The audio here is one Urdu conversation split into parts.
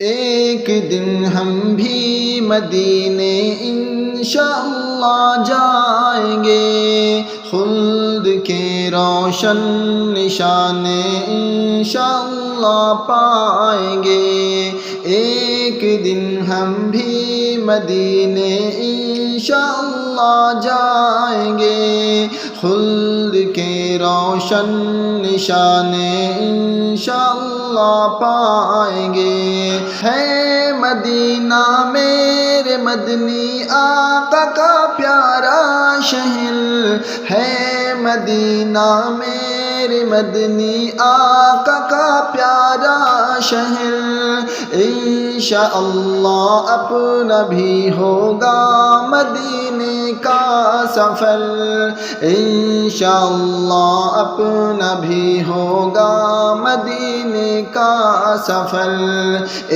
ایک دن ہم بھی مدینے انشاءاللہ جائیں گے، خلد کے روشن نشانے انشاءاللہ پائیں گے۔ ایک دن ہم بھی مدینے انشاءاللہ جائیں گے، خلد کے روشن نشانے انشاءاللہ پائیں گے۔ ہے مدینہ میرے مدنی آقا کا پیارا شہر، ہے مدینہ میرے مدنی آقا کا پیارا شہر۔ انشاءاللہ اپنا بھی ہوگا مدینے کا سفر، انشاءاللہ اپنا بھی ہوگا مدینے کا سفر۔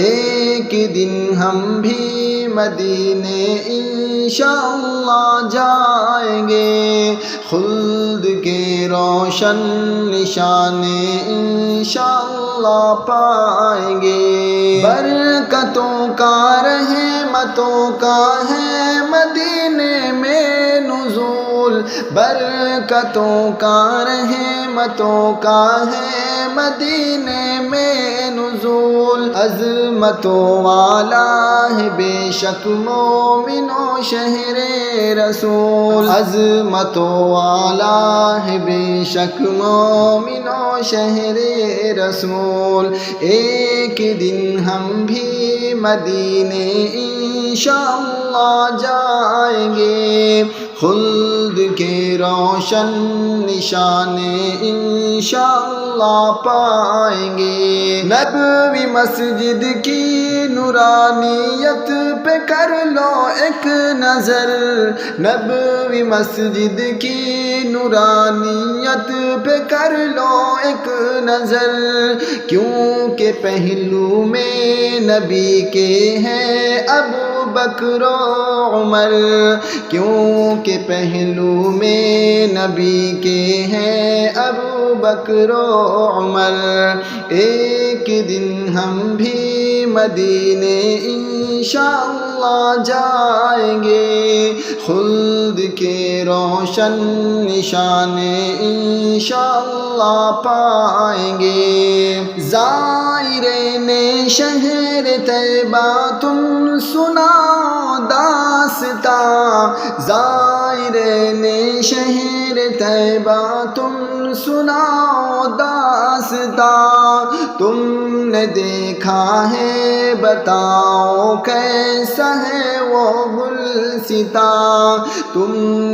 ایک دن ہم بھی مدینے انشاءاللہ جائیں گے، خلد کے روشن نشانے انشاءاللہ پائیں گے۔ برکتوں کا رحمتوں کا ہے مدینے میں نزول، برکتوں کا رحمتوں کا ہے مدینے میں نزول۔ عظمتوں والا ہے بے شک مومن و شہر رسول، عظمتوں والا ہے بے شک مومن و شہر رسول۔ ایک دن ہم بھی مدینے انشاءاللہ جائیں گے، خلد کے روشن نشانے انشاءاللہ پائیں گے۔ نبوی مسجد کی نورانیت پہ کر لو ایک نظر، نبوی مسجد کی نورانیت پہ کر لو ایک نظر، کیونکہ پہلو میں نبی کے ہیں ابو بکر و عمر، کیونکہ پہلو میں نبی کے ہیں ابو بکر و عمر۔ ایک دن ہم بھی مدینے انشاءاللہ جائیں گے، خلد کے روشن نشانے انشاءاللہ پائیں گے۔ زائرین شہر طیبہ تم سناؤ داستاں، زائرین شہر طیبہ تم سناؤ داستاں، تم نے دیکھا ہے بتاؤ کیسا ہے وہ گلستاں، تم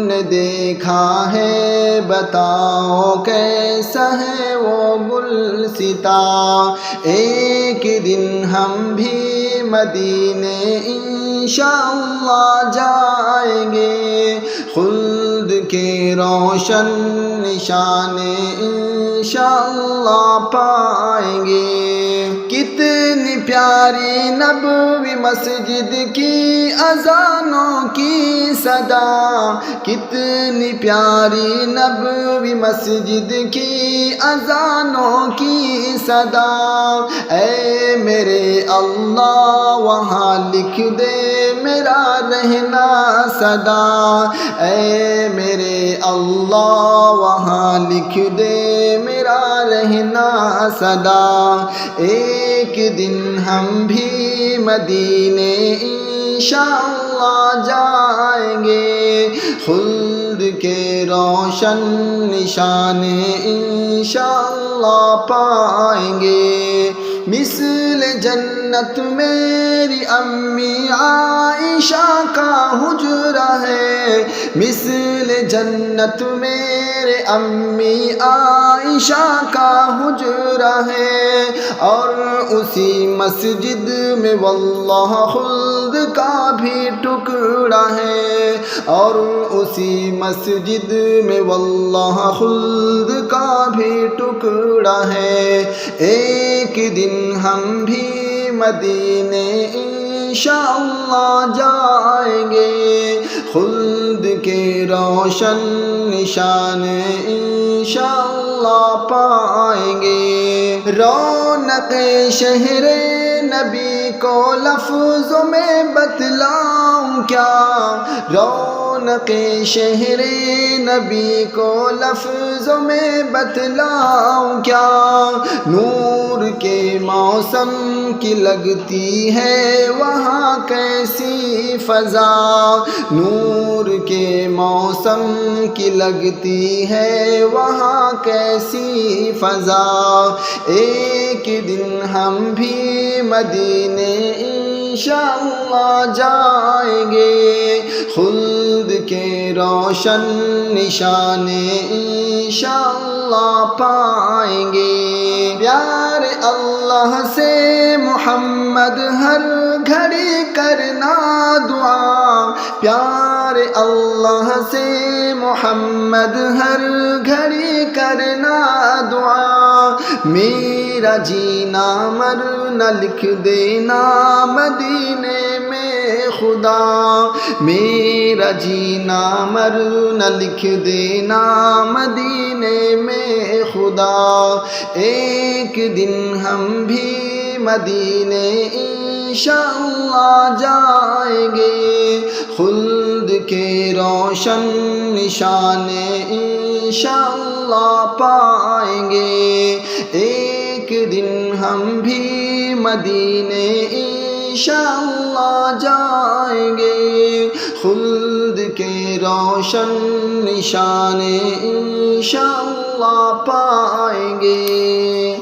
نے دیکھا ہے بتاؤ کیسا ہے وہ گلستاں۔ ایک دن ہم بھی مدینے انشاءاللہ جائیں گے، خلد کے روشن نشانے انشاءاللہ پائیں گے۔ کتنی پیاری نبوی مسجد کی اذانوں کی صدا، کتنی پیاری نبوی مسجد کی اذانوں کی صدا۔ اے میرے اللہ وہاں لکھ دے میرا رہنا سدا، اے میرے اللہ وہاں لکھ دے میرا رہنا سدا۔ ایک دن ہم بھی مدینے انشاءاللہ جائیں گے، خلد کے روشن نشانے انشاءاللہ پائیں گے۔ مثل جنت میری امی عائشہ کا حجرہ ہے، مثل جنت میرے امی عائشہ کا حجرہ ہے، اور اسی مسجد میں واللہ خلد کا بھی ٹکڑا ہے، اور اسی مسجد میں واللہ خلد کا بھی ٹکڑا ہے۔ ایک دن ہم بھی مدینے انشاءاللہ جائیں گے، خلد کے روشن نشانے انشاءاللہ پائیں گے۔ رونق شہر نبی کو لفظوں میں بتلاؤں کیا، رونق شہر نبی کو لفظوں میں بتلاؤں کیا، نور کے موسم کی لگتی ہے وہاں کیسی فضا، نور کے موسم کی لگتی ہے وہاں کیسی فضا، ایک دن ہم بھی مدینے انشاءاللہ جائیں گے، خلد کے روشن نشانے انشاءاللہ پائیں گے، پیار اللہ سے محمد ہر گھڑی کرنا دعا، پیار اللہ سے محمد ہر گھڑی کرنا دعا، میرا جینا مرنا لکھ دینا مدینے میں خدا، میرا جینا مرنا لکھ دینا مدینے میں خدا، ایک دن ہم بھی مدینے انشاءاللہ جائیں گے، خلد کے روشن نشانے انشاءاللہ پائیں گے، ایک دن ہم بھی مدینے انشاءاللہ جائیں گے، خلد کے روشن نشانے انشاءاللہ پائیں گے۔